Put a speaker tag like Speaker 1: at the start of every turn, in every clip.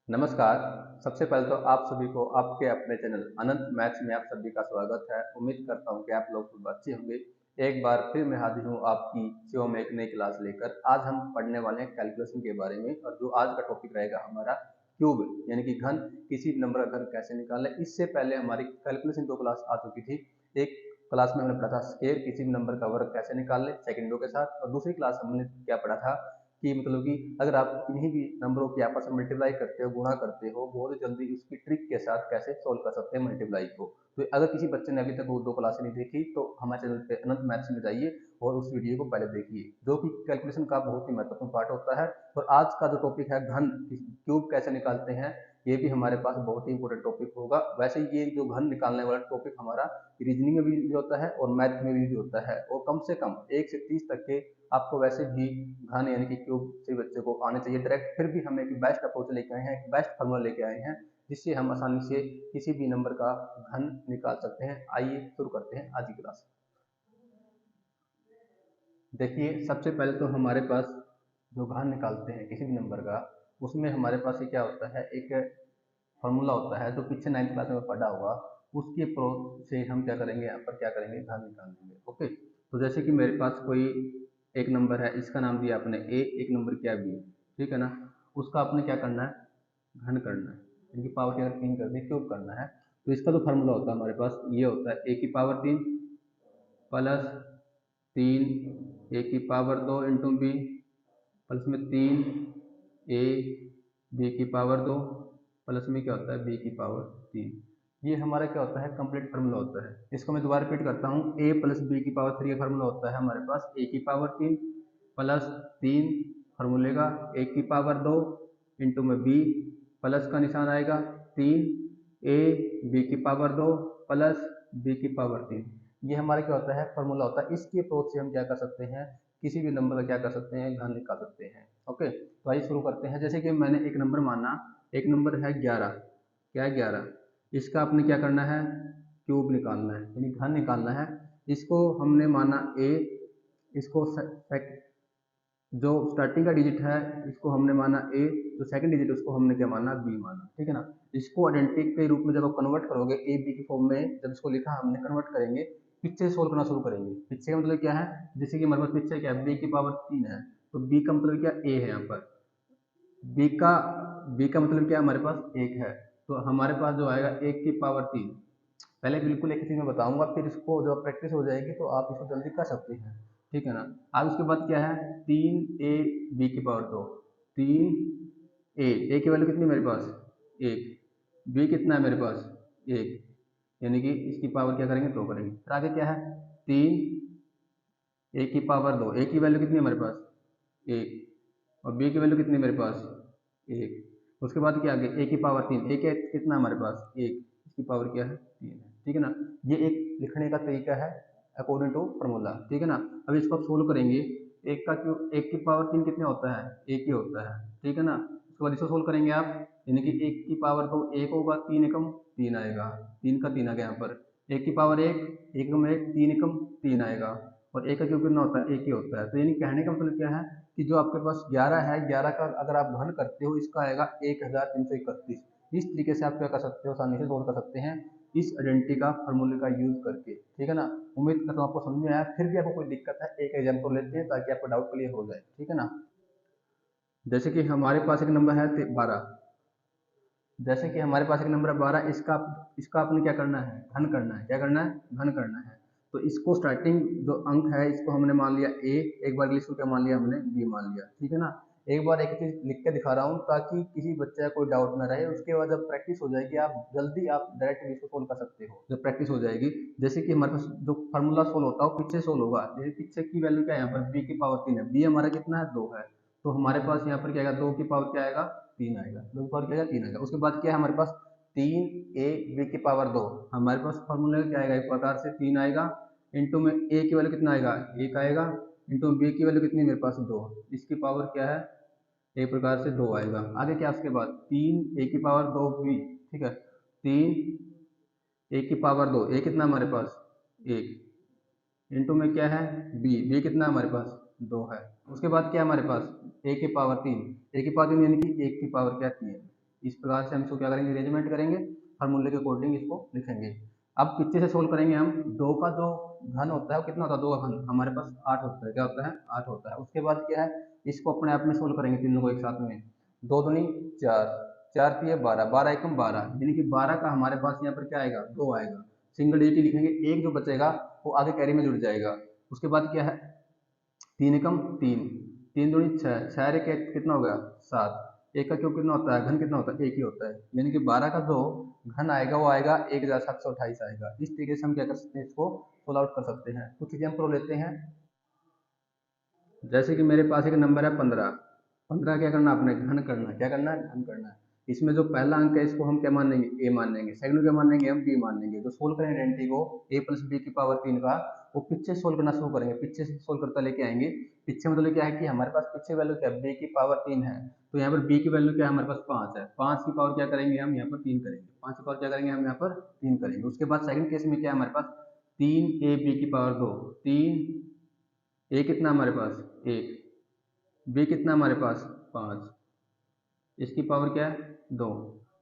Speaker 1: नमस्कार। सबसे पहले तो आप सभी को आपके अपने चैनल अनंत मैथ्स में आप सभी का स्वागत है। उम्मीद करता हूं कि आप लोग सब अच्छे होंगे। एक बार फिर मैं हाजिर हूं आपकी सेवा में एक नई क्लास लेकर। आज हम पढ़ने वाले हैं कैलकुलेशन के बारे में, और जो आज का टॉपिक रहेगा हमारा क्यूब यानी कि घन। किसी भी नंबर का घन कैसे निकालें। इससे पहले हमारी कैलकुलेशन 2 क्लास आ चुकी थी। एक क्लास में हमने पढ़ा था स्क्वायर, किसी भी नंबर का वर्ग कैसे निकाल लें सेकंडों के साथ, और दूसरी क्लास हमने क्या पढ़ा था कि मतलब कि अगर आप किन्हीं भी नंबरों की आपस में मल्टीप्लाई करते हो, गुणा करते हो, बहुत ही जल्दी उसकी ट्रिक के साथ कैसे सोल्व कर सकते हैं मल्टीप्लाई को। तो अगर किसी बच्चे ने अभी तक वो 2 क्लासें नहीं देखी तो हमारे चैनल पे अनंत मैथ्स में जाइए और उस वीडियो को पहले देखिए, जो कि कैलकुलेशन का बहुत ही महत्वपूर्ण पार्ट होता है। और आज का जो टॉपिक है घन, क्यूब कैसे निकालते हैं, ये भी हमारे पास बहुत ही इंपॉर्टेंट टॉपिक होगा। वैसे ये जो घन निकालने वाला टॉपिक हमारा रीजनिंग में भी यूज होता है और मैथ में भी यूज होता है, और कम से कम 1 से 30 तक के आपको वैसे भी घन यानी कि क्यूब से बच्चे को आने चाहिए डायरेक्ट। फिर भी हम एक बेस्ट अप्रोच लेके आए हैं, एक बेस्ट फार्मूला लेके आए हैं, जिससे हम आसानी से किसी भी नंबर का घन निकाल सकते हैं। आइए शुरू करते हैं आज की क्लास। देखिए, सबसे पहले तो हमारे पास जो घन निकालते हैं किसी भी नंबर का, उसमें हमारे पास ये क्या होता है, एक फॉर्मूला होता है जो पीछे 9th क्लास में पढ़ा होगा। उसके अप्रोच से हम क्या करेंगे, यहाँ पर क्या करेंगे, घन निकाल देंगे। ओके, तो जैसे कि मेरे पास कोई एक नंबर है, इसका नाम दिया आपने ए, एक नंबर क्या बी, ठीक है ना। उसका आपने क्या करना है, घन करना है। इनकी पावर की अगर 3 कर दी, क्यूब करना है। तो इसका जो फार्मूला होता है हमारे पास ये होता है ए की पावर 3 प्लस 3 ए की पावर 2 इंटू बी प्लस में 3 ए बी की पावर 2 प्लस में क्या होता है बी की पावर 3। ये हमारा क्या होता है, कंप्लीट फार्मूला होता है। इसको मैं दोबारा रिपीट करता हूँ, ए प्लस बी की पावर 3 का फार्मूला होता है हमारे पास ए की पावर 3 प्लस 3 फार्मूले का ए की पावर 2 इंटू में बी प्लस का निशान आएगा 3 ए बी की पावर 2 प्लस बी की पावर 3। ये हमारा क्या होता है, फार्मूला होता है। इसकी अप्रोच से हम क्या कर सकते हैं, किसी भी नंबर का क्या कर सकते हैं, घन निकाल सकते हैं। ओके, तो आइए शुरू करते हैं। जैसे कि मैंने एक नंबर माना, एक नंबर है 11, क्या है 11। इसका आपने क्या करना है, क्यूब निकालना है यानी घन निकालना है। इसको हमने माना ए, इसको जो स्टार्टिंग का डिजिट है इसको हमने माना ए, जो सेकंड डिजिट है उसको हमने क्या माना, बी माना, ठीक है ना। इसको आइडेंटिटी के रूप में जब आप कन्वर्ट करोगे ए बी की फॉर्म में, जब इसको लिखा हमने कन्वर्ट करेंगे, पीछे सोल्व करना शुरू करेंगे। पीछे का मतलब क्या है, जैसे कि हमारे पास पीछे क्या है, बी की पावर 3 है, तो बी का मतलब क्या, ए है यहाँ पर। बी का बी का मतलब क्या है, हमारे पास एक है, तो हमारे पास जो आएगा एक की पावर 3। पहले बिल्कुल एक चीज मैं बताऊंगा, फिर इसको जब प्रैक्टिस हो जाएगी तो आप इसको जल्दी कर सकते हैं, ठीक है ना। अब इसके बाद क्या है, 3 ए बी की पावर 2, 3 ए की वैल्यू कितनी मेरे पास, एक, बी कितना है मेरे पास, एक, यानी कि इसकी पावर क्या करेंगे, 2 करेंगे। फिर आगे क्या है, 3 ए की पावर 2, ए की वैल्यू कितनी है हमारे पास, एक, और बी की वैल्यू कितनी है मेरे पास, एक। उसके बाद क्या आगे, ए की पावर 3, ए कितना है हमारे पास, एक, इसकी पावर क्या है, 3 है, ठीक है ना। ये एक लिखने का तरीका है अकॉर्डिंग टू फार्मूला, ठीक है ना। अब इसको आप सोल्व करेंगे, एक का क्यों, एक की पावर 3 कितने होता है, एक ही होता है, ठीक है ना। उसके बाद इसको सोल्व करेंगे आप, यानी कि एक की पावर 2 एक होगा, 3 एकम 3 आएगा, 3 का 3 आ गया यहाँ पर। एक की पावर 1 एकम 1, 3 एकम 3 आएगा, और एक का क्यूब कितना होता है, एक ही होता है। तो यानी कहने का मतलब क्या है कि जो आपके पास 11 है, 11 का अगर आप घन करते हो, इसका आएगा 1331। इस तरीके से आप क्या कर सकते हो, आसानी से सोल्व कर सकते हैं इस आइडेंटिटी का फार्मूले का यूज करके, ठीक है ना। उम्मीद करता हूँ आपको समझ में आया। फिर भी आपको कोई दिक्कत है, एक एग्जाम्पल लेते हैं ताकि आपका डाउट क्लियर हो जाए, ठीक है ना। जैसे कि हमारे पास एक नंबर है 12, जैसे कि हमारे पास एक नंबर है 12, इसका इसका आपने क्या करना है, घन करना है। क्या करना है, घन करना है। तो इसको स्टार्टिंग जो अंक है इसको हमने मान लिया ए, एक बार इसको क्या मान लिया हमने, बी मान लिया, ठीक है ना। एक बार एक चीज लिख के दिखा रहा हूँ ताकि किसी बच्चे का कोई डाउट ना रहे। उसके बाद जब प्रैक्टिस हो जाएगी आप जल्दी आप डायरेक्ट इसको सोल्व कर सकते हो जब प्रैक्टिस हो जाएगी। जैसे कि हमारे पास जो फार्मूला सोल्व होता है वो पीछे सोल्व होगा। जैसे पीछे की वैल्यू क्या है, यहाँ पर बी की पावर 3 है, बी हमारा कितना है, 2 है, तो हमारे पास यहाँ पर क्या आएगा, 2 की पावर क्या आएगा, 3 आएगा, 2 की पावर क्या आएगा, 3 आएगा। उसके बाद क्या है हमारे पास, 3 ए बी की पावर 2, हमारे पास फॉर्मूले क्या आएगा, एक प्रकार से 3 आएगा, इंटू में ए की वैल्यू कितना आएगा, 1 आएगा, इंटू में बी की वैल्यू कितनी मेरे पास, 2, इसकी पावर क्या है, एक प्रकार से 2 आएगा। आगे क्या, उसके बाद 3 ए की पावर 2 बी, ठीक है, 3 ए की पावर 2, ए कितना हमारे पास, 1, इंटू में क्या है, बी कितना हमारे पास, 2 है। उसके बाद क्या है हमारे पास, ए की पावर 3, ए की पावर 3 यानी कि एक की पावर क्या, 3, इस प्रकार से हम इसको क्या करेंगे, अरेंजमेंट करेंगे, फार्मूले के अकॉर्डिंग इसको लिखेंगे। अब पीछे से सोल्व करेंगे हम। 2 का जो घन होता है वो कितना होता है, 2 का घन हमारे पास 8 होता है। क्या होता है, 8 होता है। उसके बाद क्या है, इसको अपने आप में सोल्व करेंगे तीनों को एक साथ में। 2 दूनी 4, 4 तिये 12, 12 एकम 12, यानी कि 12 का हमारे पास यहाँ पर क्या आएगा, 2 आएगा। सिंगल डिजिट ही लिखेंगे, एक जो बचेगा वो आगे कैरी में जुड़ जाएगा। उसके बाद क्या है, 3 एकम 3, 3 दूनी 6, 6 एक कितना हो गया 7, एक का क्यूब कितना होता है, घन कितना होता है, एक ही होता है। यानी कि 12 का जो घन आएगा वो आएगा 1728 आएगा। इस तरीके से हम क्या कर सकते हैं, इसको सोल्व आउट कर सकते हैं। कुछ एग्जाम्पल लेते हैं। जैसे कि मेरे पास एक नंबर है 15। 15 क्या करना, आपने घन करना है। क्या करना है, घन करना है। इसमें जो पहला अंक है इसको हम क्या मान लेंगे, ए मान लेंगे। सेकंड को क्या मान लेंगे, हम बी मान लेंगे। तो सोल्व करेंगे आइडेंटिटी को, ए प्लस बी की पावर 3 का, वो पीछे सोल्व करना शुरू करेंगे, पीछे से सोल्व करता लेके आएंगे। पीछे मतलब क्या है कि हमारे पास पीछे वैल्यू क्या है, बी की पावर 3 है। तो यहाँ पर बी की वैल्यू क्या है, हमारे पास 5 है। 5 की पावर क्या करेंगे, हम यहाँ पर 3 करेंगे। 5 की पावर क्या करेंगे, हम यहाँ पर 3 करेंगे। उसके बाद सेकंड केस में क्या है हमारे पास, 3 ए बी की पावर 2, 3 ए कितना हमारे पास 1, बी कितना हमारे पास 5, इसकी पावर क्या है 2।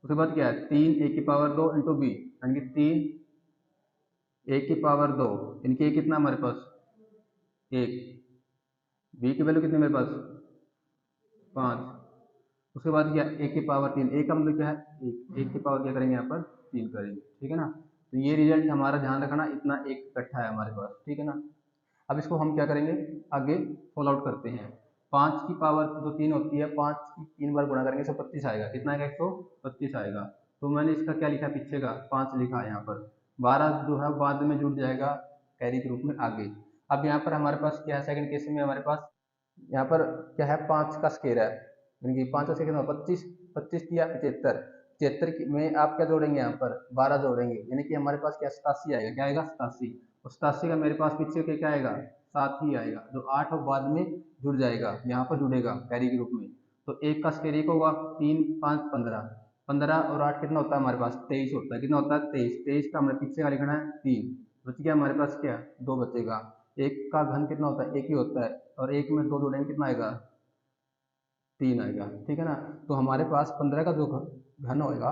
Speaker 1: उसके बाद क्या है, 3 ए की पावर 2 इंटू बी, यानी कि 3 ए की पावर 2, इनकी ए कितना हमारे पास 1, बी की वैल्यू कितनी मेरे पास 5। उसके बाद क्या, ए की पावर 3, ए का मतलब क्या है 1, 1 की पावर क्या करेंगे यहाँ पर 3 करेंगे। ठीक है ना। तो ये रिजल्ट हमारा ध्यान रखना, इतना एक इकट्ठा है हमारे पास। ठीक है ना। अब इसको हम क्या करेंगे, आगे सोल्व आउट करते हैं। 5 की पावर जो 3 होती है, 5 की 3 बार गुणा करेंगे 125 आएगा। कितना आएगा, 125 आएगा। तो मैंने इसका क्या लिखा, पीछे का 5 लिखा है यहाँ पर। 12 जो है बाद में जुड़ जाएगा कैरी के रूप में आगे। अब यहाँ पर हमारे पास क्या है, सेकंड केस में हमारे पास यहाँ पर क्या है, 5 का स्केयर है, यानी कि 5 का स्केयर कितना, 25, 25 या 75, 75 में आप क्या जोड़ेंगे, यहाँ पर 12 जोड़ेंगे, यानी कि हमारे पास क्या 87 आएगा। क्या आएगा 87। और 87 का मेरे पास पीछे के क्या आएगा, 7 ही आएगा। जो 8 और बाद में जुड़ जाएगा, यहाँ पर जुड़ेगा कैरी के रूप में। तो एक का स्केयर एक होगा, 3 5 15, 15 और 8 कितना होता है हमारे पास 23 होता है। कितना होता है 23। 23 का हमें पीछे का लिखना है 3, बच गया हमारे पास क्या 2 बचेगा। एक का घन कितना होता है, एक ही होता है। और एक में 2 जोड़ेंगे कितना आएगा 3 आएगा। ठीक है ना। तो हमारे पास 15 का जो घन होएगा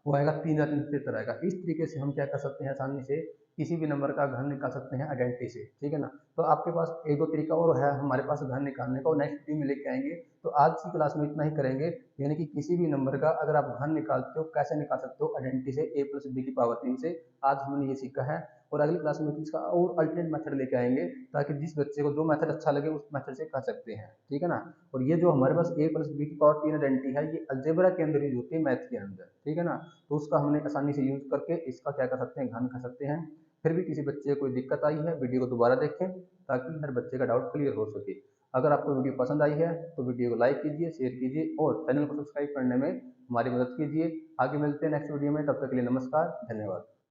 Speaker 1: वो आएगा 3,375 आएगा। इस तरीके से हम क्या कर सकते हैं, आसानी से किसी भी नंबर का घन निकाल सकते हैं आइडेंटिटी से। ठीक है ना। तो आपके पास एक दो तरीका और है हमारे पास घन निकालने का, और नेक्स्ट वीडियो में लेके आएंगे। तो आज की क्लास में इतना ही करेंगे, यानी कि किसी भी नंबर का अगर आप घन निकालते हो, कैसे निकाल सकते हो आइडेंटिटी से, ए प्लस बी की पावर 3 से। आज हमने ये सीखा है। और अगली क्लास में इसका और अल्टरनेट मेथड लेके आएंगे, ताकि जिस बच्चे को जो मेथड अच्छा लगे उस मेथड से कर सकते हैं। ठीक है ना। और ये जो हमारे पास ए प्लस बी की पावर 3 आइडेंटिटी है, ये अलजेब्रा के अंदर यूज होती है, मैथ के अंदर। ठीक है ना। तो उसका हमने आसानी से यूज करके इसका क्या कर सकते हैं, घन कर सकते हैं। फिर भी किसी बच्चे को कोई दिक्कत आई है, वीडियो को दोबारा देखें, ताकि हर बच्चे का डाउट क्लियर हो सके। अगर आपको वीडियो पसंद आई है तो वीडियो को लाइक कीजिए, शेयर कीजिए, और चैनल को सब्सक्राइब करने में हमारी मदद कीजिए। आगे मिलते हैं नेक्स्ट वीडियो में, तब तक के लिए नमस्कार, धन्यवाद।